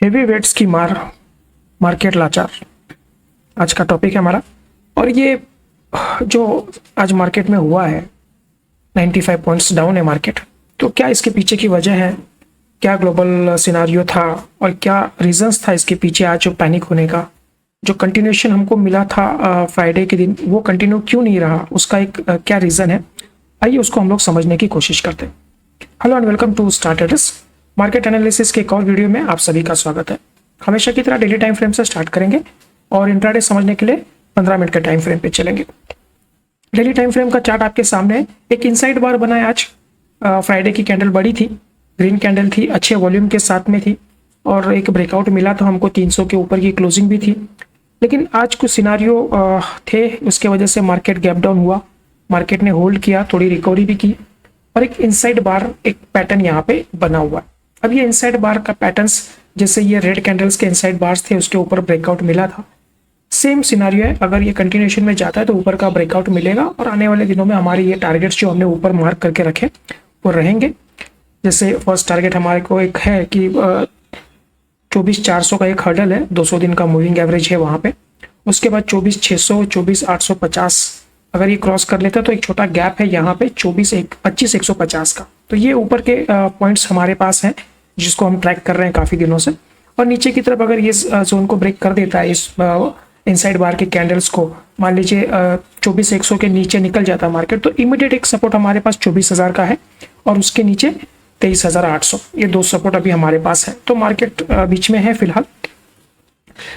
Heavy weights की मार, market लाचार आज का टॉपिक है हमारा। और ये जो आज मार्केट में हुआ है 95 पॉइंट्स डाउन है मार्केट। तो क्या इसके पीछे की वजह है, क्या ग्लोबल सिनारियो था और क्या रीजंस था इसके पीछे आज जो पैनिक होने का, जो कंटिन्यूएशन हमको मिला था फ्राइडे के दिन वो कंटिन्यू क्यों नहीं रहा, उसका एक क्या रीज़न है, आइए उसको हम लोग समझने की कोशिश करते हैं। Hello and welcome to starters market analysis के एक और वीडियो में आप सभी का स्वागत है। हमेशा की तरह डेली टाइम फ्रेम से स्टार्ट करेंगे और इंट्राडे समझने के लिए 15 मिनट के टाइम फ्रेम पे चलेंगे। डेली टाइम फ्रेम का चार्ट आपके सामने है। एक इनसाइड बार बना है आज। फ्राइडे की कैंडल बड़ी थी, ग्रीन कैंडल थी, अच्छे वॉल्यूम के साथ में थी और एक ब्रेकआउट मिला था हमको, 300 के ऊपर की क्लोजिंग भी थी। लेकिन आज कुछ सिनारियो थे, उसके वजह से मार्केट गैप डाउन हुआ, मार्केट ने होल्ड किया, थोड़ी रिकवरी भी की और एक इनसाइड बार एक पैटर्न यहाँ पे बना हुआ है। अब ये इनसाइड बार का पैटर्न्स, जैसे ये रेड कैंडल्स के इनसाइड बार्स थे, उसके ऊपर ब्रेकआउट मिला था, सेम सिनारियो है। अगर ये कंटिन्यूएशन में जाता है तो ऊपर का ब्रेकआउट मिलेगा और आने वाले दिनों में हमारे ये टारगेट्स जो हमने ऊपर मार्क करके रखे वो रहेंगे। जैसे फर्स्ट टारगेट हमारे को एक है कि 24,400 का एक हर्डल है, 200 दिन का मूविंग एवरेज है वहाँ पे। उसके बाद 24,600, 24,850 अगर ये क्रॉस कर लेता है तो एक छोटा गैप है यहाँ पे 25,150 का। तो ये ऊपर के पॉइंट्स हमारे पास हैं जिसको हम ट्रैक कर रहे हैं काफ़ी दिनों से। और नीचे की तरफ अगर ये जोन को ब्रेक कर देता है, इस इनसाइड बार के कैंडल्स को, मान लीजिए 24,100 के नीचे निकल जाता है मार्केट, तो इमीडिएट एक सपोर्ट हमारे पास 24,000 का है और उसके नीचे 23,800, ये दो सपोर्ट अभी हमारे पास है। तो मार्केट बीच में है फिलहाल।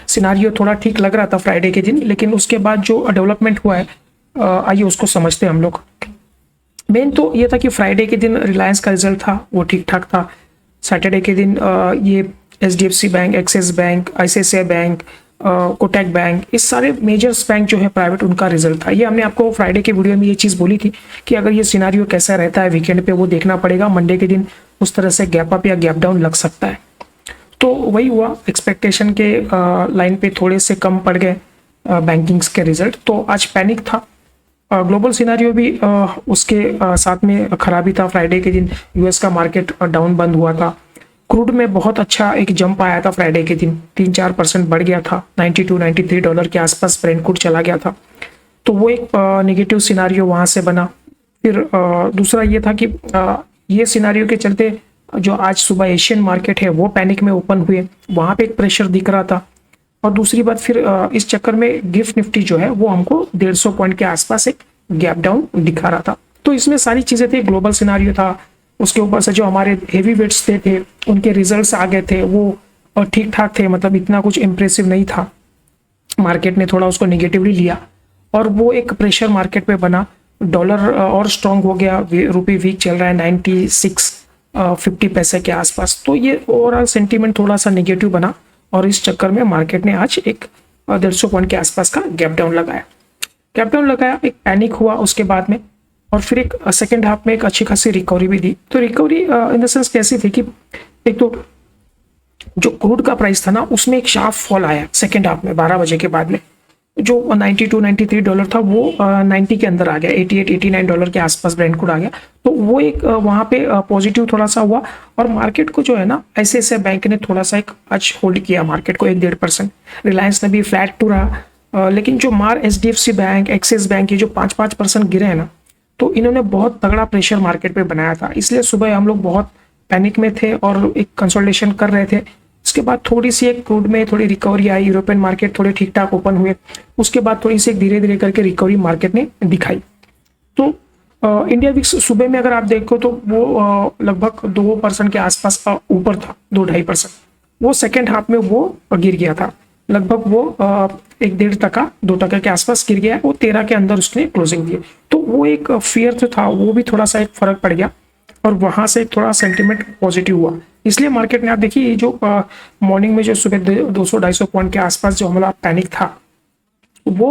सिनारियो थोड़ा ठीक लग रहा था फ्राइडे के दिन, लेकिन उसके बाद जो डेवलपमेंट हुआ है आइए उसको समझते हैं हम लोग। मेन तो ये था कि फ्राइडे के दिन रिलायंस का रिजल्ट था, वो ठीक ठाक था। सैटरडे के दिन ये HDFC bank, axis bank, ICICI bank, Kotak bank, इस सारे मेजर्स बैंक जो है प्राइवेट, उनका रिजल्ट था। ये हमने आपको फ्राइडे के वीडियो में ये चीज़ बोली थी कि अगर ये सिनारियो कैसा रहता है वीकेंड पे वो देखना पड़ेगा। मंडे के दिन उस तरह से गैप अप या गैप डाउन लग सकता है। तो वही हुआ, एक्सपेक्टेशन के लाइन पे थोड़े से कम पड़ गए बैंकिंग्स के रिजल्ट। तो आज पैनिक था। ग्लोबल सिनारियो भी उसके साथ में खराबी था। फ्राइडे के दिन US का मार्केट डाउन बंद हुआ था। क्रूड में बहुत अच्छा एक जंप आया था फ्राइडे के दिन, 3-4% बढ़ गया था, $92-93 के आसपास ब्रेंट क्रूड चला गया था। तो वो एक नेगेटिव सिनारियो वहाँ से बना। फिर दूसरा ये था कि ये सिनारियो के चलते जो आज सुबह एशियन मार्केट है वो पैनिक में ओपन हुए, वहाँ पे एक प्रेशर दिख रहा था। और दूसरी बात फिर इस चक्कर में गिफ्ट निफ्टी जो है वो हमको 150 पॉइंट के आसपास एक गैप डाउन दिखा रहा था। तो इसमें सारी चीज़ें थी, ग्लोबल सिनारियो था, उसके ऊपर से जो हमारे हेवी वेट्स थे उनके रिजल्ट्स आ गए थे, वो ठीक ठाक थे, मतलब इतना कुछ इम्प्रेसिव नहीं था। मार्केट ने थोड़ा उसको निगेटिवली लिया और वो एक प्रेशर मार्केट पे बना। डॉलर और स्ट्रांग हो गया, रुपये वीक चल रहा है 96.50 पैसे के आसपास। तो ये ओवरऑल सेंटीमेंट थोड़ा सा निगेटिव बना और इस चक्कर में मार्केट ने आज एक 150 पॉइंट के आसपास का गैप डाउन लगाया। एक पैनिक हुआ उसके बाद में और फिर एक सेकेंड हाफ में एक अच्छी खासी रिकवरी भी दी। तो रिकवरी इन द सेंस कैसी थी कि एक तो जो क्रूड का प्राइस था ना, उसमें एक शार्प फॉल आया सेकेंड हाफ में 12 बजे के बाद में। जो $92-93 था वो 90 के अंदर आ गया, $88-89 के आसपास ब्रेंट क्रूड आ गया। तो वो एक वहाँ पे पॉजिटिव थोड़ा सा हुआ और मार्केट को जो है ना, ICICI बैंक ने थोड़ा सा एक आज होल्ड किया मार्केट को 1-1.5%। रिलायंस ने भी फ्लैट टू रहा, लेकिन जो HDFC बैंक, एक्सिस बैंक, ये जो 5-5% गिरे हैं ना, तो इन्होंने बहुत तगड़ा प्रेशर मार्केट पे बनाया था। इसलिए सुबह हम लोग बहुत पैनिक में थे और एक कंसोलिडेशन कर रहे थे। उसके बाद थोड़ी सी एक क्रूड में थोड़ी रिकवरी आई, यूरोपियन मार्केट थोड़े ठीक ठाक ओपन हुए, उसके बाद थोड़ी सी धीरे धीरे करके रिकवरी मार्केट ने दिखाई। तो इंडिया विक्स सुबह में अगर आप देखो तो वो लगभग 2% के आसपास ऊपर था, 2-2.5%। वो सेकेंड हाफ में वो गिर गया था, लगभग वो 1-1.5%, 2% के आसपास गिर गया। वो 13 के अंदर उसने क्लोजिंग दी। तो वो एक फियर जो था वो भी थोड़ा सा एक फर्क पड़ गया और वहां से थोड़ा सेंटिमेंट पॉजिटिव हुआ। इसलिए मार्केट ने आप देखिए, ये जो मॉर्निंग में जो सुबह 200-250 पॉइंट के आसपास जो हमारा पैनिक था वो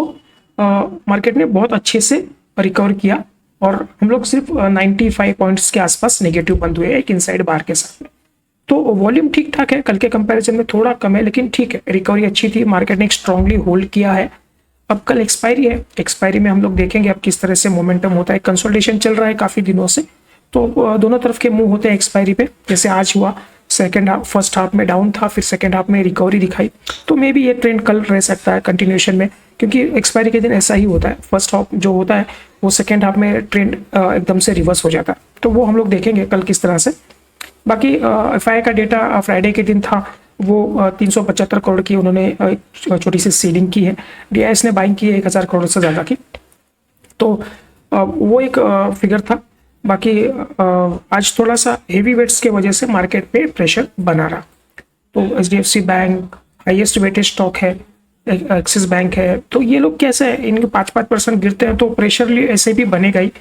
मार्केट ने बहुत अच्छे से रिकवर किया और हम लोग सिर्फ 95 पॉइंट्स के आसपास नेगेटिव बंद हुए एक इनसाइड बार के साथ में। तो वॉल्यूम ठीक ठाक है, कल के कंपैरिजन में थोड़ा कम है, लेकिन ठीक है, रिकवरी अच्छी थी, मार्केट ने स्ट्रांगली होल्ड किया है। अब कल एक्सपायरी है, एक्सपायरी में हम लोग देखेंगे अब किस तरह से मोमेंटम होता है। कंसोलिडेशन चल रहा है काफी दिनों से, तो दोनों तरफ के मूव होते हैं एक्सपायरी पे। जैसे आज हुआ सेकेंड हाफ फर्स्ट हाफ में डाउन था, फिर सेकेंड हाफ में रिकवरी दिखाई, तो मे बी ये ट्रेंड कल रह सकता है कंटिन्यूएशन में, क्योंकि एक्सपायरी के दिन ऐसा ही होता है, फर्स्ट हाफ जो होता है वो सेकेंड हाफ में ट्रेंड एकदम से रिवर्स हो जाता है, तो वो हम लोग देखेंगे कल किस तरह से। बाकी एफआई का डेटा फ्राइडे के दिन था, वो 375 करोड़ की उन्होंने छोटी सी सीलिंग की है, डीआईएस ने बाइंग की है 1000 करोड़ से ज़्यादा की, तो वो एक फिगर था। बाकी आज थोड़ा सा हेवी वेट्स के वजह से मार्केट पे प्रेशर बना रहा, तो HDFC bank highest weighted stock है, एक्सिस बैंक है, तो ये लोग कैसे है, इनके 5-5% गिरते हैं तो प्रेशर ऐसे भी बनेगा ही।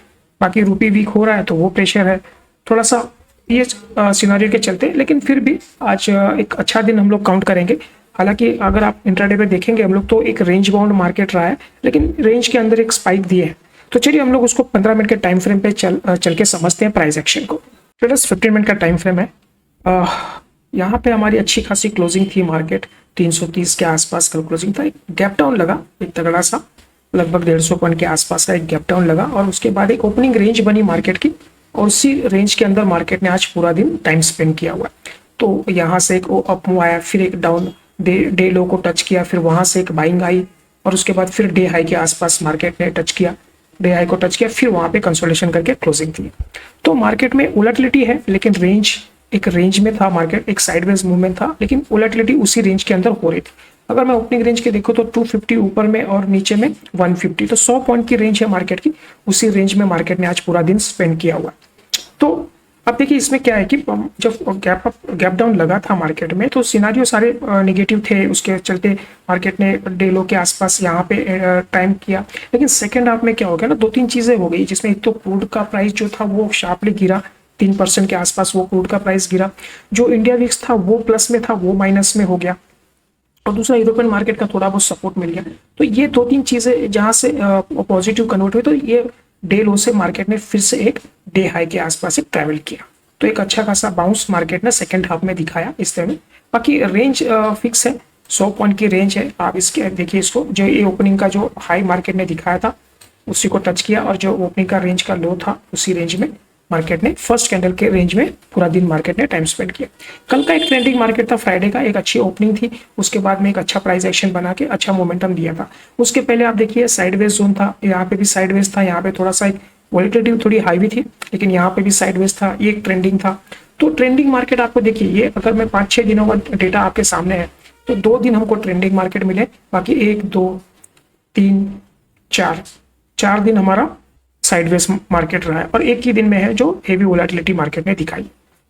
बाकी रुपी वीक हो रहा है तो वो प्रेशर है थोड़ा सा, ये सिनारियो के चलते, लेकिन फिर भी आज एक अच्छा दिन हम लोग काउंट करेंगे। हालांकि अगर आप इंट्राडे पे देखेंगे हम लोग तो एक रेंज बाउंड मार्केट रहा है, लेकिन रेंज के अंदर एक स्पाइक दिए है, तो चलिए हम लोग उसको 15 मिनट के टाइम फ्रेम पे चल के समझते हैं प्राइस एक्शन को। ट्रेडर्स 15 मिनट का टाइम फ्रेम है, यहाँ पे हमारी अच्छी खासी क्लोजिंग थी, मार्केट 330 के आसपास कल क्लोजिंग था, एक गैप डाउन लगा, एक तगड़ा सा लगभग 150 पॉइंट के आसपास का एक गैप डाउन लगा, और उसके बाद एक ओपनिंग रेंज बनी मार्केट की, और उसी रेंज के अंदर मार्केट ने आज पूरा दिन टाइम स्पेंड किया हुआ है। तो यहाँ से एक अप मूव आया, फिर एक डाउन डे लो को टच किया, फिर वहां से एक बाइंग आई, और उसके बाद फिर डे हाई के आसपास मार्केट ने टच किया, डे हाई को टच किया, फिर वहां पे कंसोलिडेशन करके क्लोजिंग की। तो मार्केट में उलटलिटी है, लेकिन रेंज एक रेंज में था, मार्केट एक साइडवेज मूवमेंट था, लेकिन उलटलिटी उसी रेंज के अंदर हो रही थी। अगर मैं ओपनिंग रेंज के देखूं तो 250 ऊपर में और नीचे में 150, तो 100 पॉइंट की रेंज है मार्केट की, उसी रेंज में मार्केट ने आज पूरा दिन स्पेंड किया हुआ। तो अब देखिए इसमें क्या है कि जब गैप डाउन लगा था मार्केट में तो सिनारियो सारे नेगेटिव थे, उसके चलते मार्केट ने डे लो के आसपास यहाँ पे टाइम किया, लेकिन सेकेंड हाफ में क्या हो गया ना, 2-3 चीजें हो गई, जिसमें एक तो क्रूड का प्राइस जो था वो शार्पली गिरा, 3% के आसपास वो क्रूड का प्राइस गिरा, जो इंडिया विक्स था वो प्लस में था वो माइनस में हो गया, और दूसरा यूरोपियन मार्केट का थोड़ा बहुत सपोर्ट मिल गया। तो ये 2-3 चीजें जहां से पॉजिटिव कन्वर्ट हुई, तो ये डे लो से मार्केट ने फिर से एक डे हाई के आसपास एक ट्रैवल किया, तो एक अच्छा खासा बाउंस मार्केट ने सेकंड हाफ में दिखाया इस तरह में। बाकी रेंज फिक्स है, 100 पॉइंट की रेंज है, आप इसके देखिए इसको, जो ये ओपनिंग का जो हाई मार्केट ने दिखाया था उसी को टच किया, और जो ओपनिंग का रेंज का लो था उसी रेंज में मार्केट ने फर्स्ट कैंडल के रेंज में पूरा दिन मार्केट ने टाइम स्पेंड किया। कल का एक ट्रेंडिंग मार्केट था, फ्राइडे का एक अच्छी ओपनिंग थी, उसके बाद में एक अच्छा प्राइस एक्शन बना के अच्छा मोमेंटम दिया था। उसके पहले आप देखिए साइडवेज जोन था, यहाँ पे भी साइडवेज था, यहाँ पे थोड़ा सा वॉलिटिलिटी थोड़ी हाई भी थी, लेकिन यहाँ पे भी साइडवेज था, ये एक ट्रेंडिंग था। तो ट्रेंडिंग मार्केट आपको देखिए, ये अगर मैं 5-6 दिनों का डेटा आपके सामने है तो 2 दिन हमको ट्रेंडिंग मार्केट मिले, बाकी 1, 2, 3, 4 दिन हमारा साइडवेज मार्केट रहा है, और एक ही दिन में है जो हेवी वोलेटिलिटी मार्केट ने दिखाई।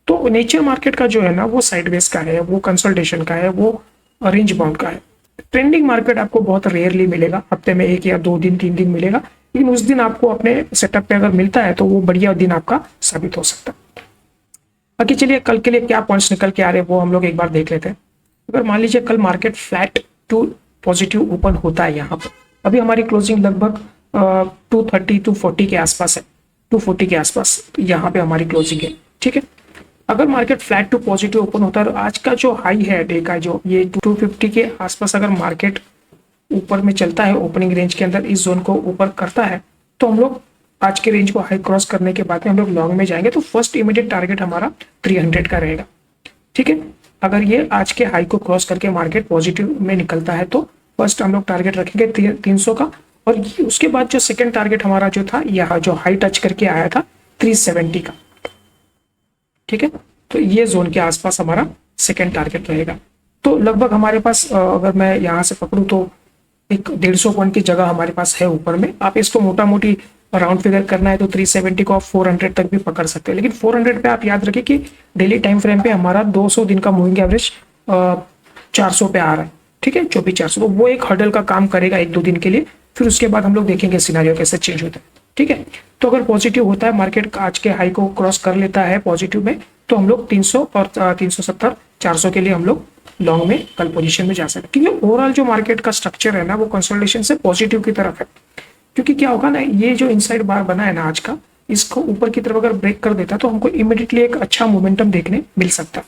तो नेचर मार्केट का जो है ना वो साइडवेज का है, वो कंसल्टेशन का है, वो रेंज बाउंड का है। ट्रेंडिंग मार्केट आपको बहुत रेयरली मिलेगा, हफ्ते में 1 या 2 दिन 3 दिन मिलेगा, लेकिन उस दिन आपको अपने सेटअप पे अगर मिलता है तो वो बढ़िया दिन आपका साबित हो सकता है। बाकी चलिए कल के लिए क्या पॉइंट्स निकल के आ रहे हैं वो हम लोग एक बार देख लेते हैं। अगर मान लीजिए कल market flat to positive open होता है, यहाँ पर अभी हमारी क्लोजिंग लगभग 230 240 के आसपास है, 240 के आसपास यहाँ पे हमारी क्लोजिंग है, ठीक है। अगर market flat to positive open होता है, आज का जो हाई है डे का जो ये 250 के आसपास अगर मार्केट ऊपर में चलता है, ओपनिंग रेंज के अंदर इस जोन को ऊपर करता है, तो हम लोग आज के रेंज को हाई क्रॉस करने के बाद में हम लोग लॉन्ग में जाएंगे, तो फर्स्ट इमीडिएट टारगेट हमारा 300 का रहेगा, ठीक है। अगर ये आज के हाई को क्रॉस करके मार्केट पॉजिटिव में निकलता है तो फर्स्ट हम लोग टारगेट रखेंगे 300 का, और उसके बाद जो सेकंड टारगेट हमारा जो था, यह जो हाई टच करके आया था 370 का, ठीक है। तो ये जोन के आसपास हमारा सेकंड टारगेट रहेगा। तो लगभग हमारे पास अगर मैं यहाँ से पकड़ूं तो एक 150 पॉइंट की जगह हमारे पास है ऊपर में। आप इसको मोटा मोटी राउंड फिगर करना है तो 370 को आप 400 तक भी पकड़ सकते हैं, लेकिन 400 पे आप याद रखिए कि डेली टाइम फ्रेम पे हमारा 200 दिन का मूविंग एवरेज 400 पे आ रहा है, ठीक है, 2400। तो वो एक हर्डल का काम करेगा 1-2 दिन के लिए, फिर उसके बाद हम लोग देखेंगे सिनेरियो कैसे चेंज होता है, ठीक है। तो अगर पॉजिटिव होता है, मार्केट आज के हाई को क्रॉस कर लेता है पॉजिटिव में, तो हम लोग 300 और 370 400 के लिए हम लोग लॉन्ग में कल पोजीशन में जा सकते हैं, क्योंकि ओवरऑल जो मार्केट का स्ट्रक्चर है ना वो कंसोलिडेशन से पॉजिटिव की तरफ है। क्योंकि क्या होगा ना, ये जो इनसाइड बार बना है ना आज का, इसको ऊपर की तरफ अगर ब्रेक कर देता तो हमको इमीडिएटली एक अच्छा मोमेंटम देखने मिल सकता है।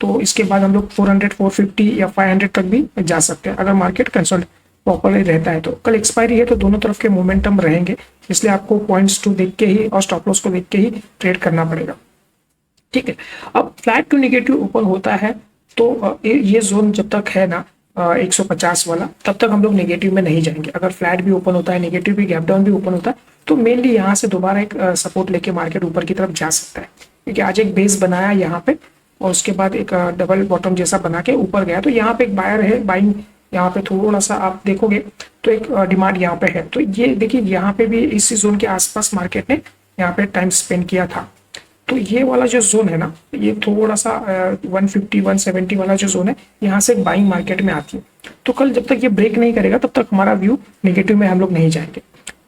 तो इसके बाद हम लोग 400 450 या 500 तक भी जा सकते हैं अगर मार्केट कंसोलिडेट प्रॉपरली रहता है। तो कल एक्सपायरी है तो दोनों तरफ के मोमेंटम रहेंगे, इसलिए आपको पॉइंट्स टू देख के ही और स्टॉप लॉस को देख के ही ट्रेड करना पड़ेगा, ठीक है। ठीक है। अब फ्लैट टू नेगेटिव ओपन होता है तो ये जोन जब तक है ना 150 वाला, तब तक हम लोग नेगेटिव में नहीं जाएंगे। अगर फ्लैट भी ओपन होता है, नेगेटिव भी, गैप डाउन भी ओपन होता है, तो मेनली यहाँ से दोबारा एक सपोर्ट लेके मार्केट ऊपर की तरफ जा सकता है, क्योंकि आज एक बेस बनाया यहाँ पे और उसके बाद एक डबल बॉटम जैसा बना के ऊपर गया, तो यहाँ पे एक बायर है, बाइंग यहाँ पे थोड़ा सा आप देखोगे तो एक डिमांड यहाँ पे है। तो ये देखिए यहाँ पे भी इसी जोन के आसपास मार्केट ने यहाँ पे टाइम स्पेंड किया था। तो ये वाला जो जोन है ना, ये थोड़ा सा 150 170 वाला जो जोन है, यहाँ से बाइंग मार्केट में आती है। तो कल जब तक ये ब्रेक नहीं करेगा तब तक हमारा व्यू नेगेटिव में हम लोग नहीं जाएंगे।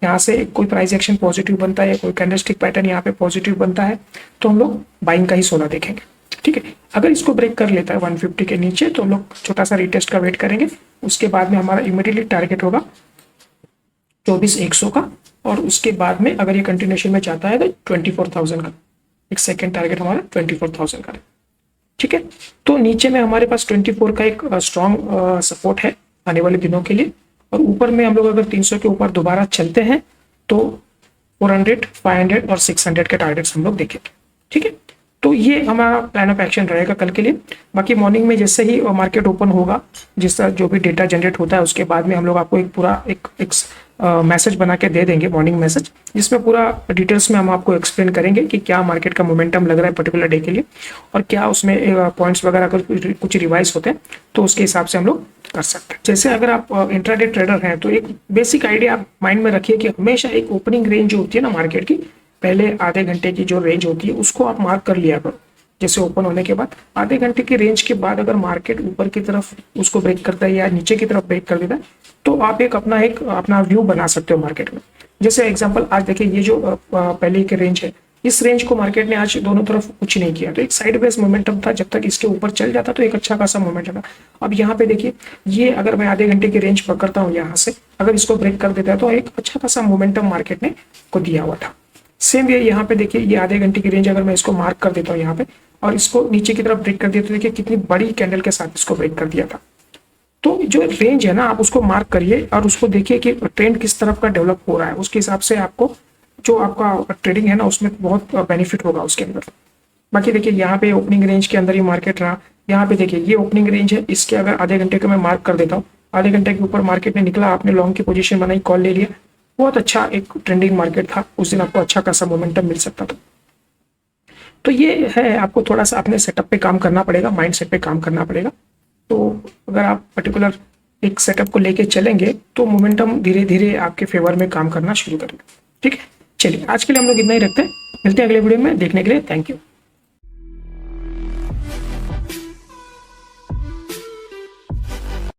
यहाँ से कोई प्राइस एक्शन पॉजिटिव बनता है, कोई कैंडलस्टिक पैटर्न यहाँ पे पॉजिटिव बनता है, तो हम लोग बाइंग का ही सोना देखेंगे। ठीक है, अगर इसको ब्रेक कर लेता है 150 के नीचे तो हम लोग छोटा सा रिटेस्ट का वेट करेंगे। उसके बाद में हमारा इमीडिएटली टारगेट होगा 24,100 का, और उसके बाद में अगर ये कंटिन्यूएशन में जाता है तो 24,000 का एक सेकेंड टारगेट हमारा 24,000 का। ठीक है, तो नीचे में हमारे पास 24 का एक स्ट्रॉन्ग सपोर्ट है आने वाले दिनों के लिए, और ऊपर में हम लोग अगर 300 के ऊपर दोबारा चलते हैं तो 400, 500 और 600 के टारगेट्स हम लोग देखेंगे। ठीक है, तो ये हमारा प्लान ऑफ एक्शन रहेगा कल के लिए। बाकी मॉर्निंग में जैसे ही मार्केट ओपन होगा, जिस तरह जो भी डेटा जनरेट होता है, उसके बाद में हम लोग आपको एक पूरा एक मैसेज बना के दे देंगे, मॉर्निंग मैसेज, जिसमें पूरा डिटेल्स में हम आपको एक्सप्लेन करेंगे कि क्या मार्केट का मोमेंटम लग रहा है पर्टिकुलर डे के लिए, और क्या उसमें पॉइंट्स वगैरह अगर कुछ रिवाइज होते हैं तो उसके हिसाब से हम लोग कर सकते हैं। जैसे अगर आप इंट्राडे ट्रेडर हैं तो एक बेसिक आइडिया आप माइंड में रखिए कि हमेशा एक ओपनिंग रेंज जो होती है ना मार्केट की, पहले आधे घंटे की जो रेंज होती है उसको आप मार्क कर लिया करो। जैसे ओपन होने के बाद आधे घंटे की रेंज के बाद अगर मार्केट ऊपर की तरफ उसको ब्रेक करता है या नीचे की तरफ ब्रेक कर देता है, तो आप एक अपना व्यू बना सकते हो मार्केट में। जैसे एग्जांपल आज देखिए, ये जो पहले की रेंज है, इस रेंज को मार्केट ने आज दोनों तरफ कुछ नहीं किया, तो एक साइडवेज मोमेंटम था। जब तक इसके ऊपर चल जाता तो एक अच्छा खासा मोमेंटम था। अब यहाँ पे देखिए, ये अगर मैं आधे घंटे की रेंज पकड़ता हूँ यहाँ से, अगर इसको ब्रेक कर देता है तो एक अच्छा खासा मोमेंटम मार्केट ने को दिया हुआ था। सेम ये यहाँ पे देखिए, ये आधे घंटे की रेंज अगर मैं इसको मार्क कर देता हूँ यहाँ पे और इसको नीचे की तरफ ब्रेक कर दिया, तो देखिए कितनी बड़ी कैंडल के साथ इसको ब्रेक कर दिया था। तो जो रेंज है ना, आप उसको मार्क करिए और उसको देखिए कि ट्रेंड किस तरफ का डेवलप हो रहा है। उसके हिसाब से आपको जो आपका ट्रेडिंग है ना उसमें बहुत बेनिफिट होगा उसके अंदर। बाकी देखिए, यहाँ पे ओपनिंग रेंज के अंदर ही मार्केट रहा। यहाँ पे देखिए, ये ओपनिंग रेंज है, इसके अगर आधे घंटे का मैं मार्क कर देता हूँ, आधे घंटे के ऊपर मार्केट ने निकला, आपने लॉन्ग की पोजीशन बनाई, कॉल ले लिया, बहुत अच्छा एक ट्रेंडिंग मार्केट था उस दिन, आपको अच्छा खासा मोमेंटम मिल सकता था। तो ये है, आपको थोड़ा सा अपने सेटअप पे काम करना पड़ेगा, माइंड सेट पे काम करना पड़ेगा। तो अगर आप पर्टिकुलर एक सेटअप को लेके चलेंगे तो मोमेंटम धीरे धीरे आपके फेवर में काम करना शुरू करेगा। ठीक है, चलिए आज के लिए हम लोग इतना ही रखते हैं, मिलते हैं अगले वीडियो में। देखने के लिए थैंक यू।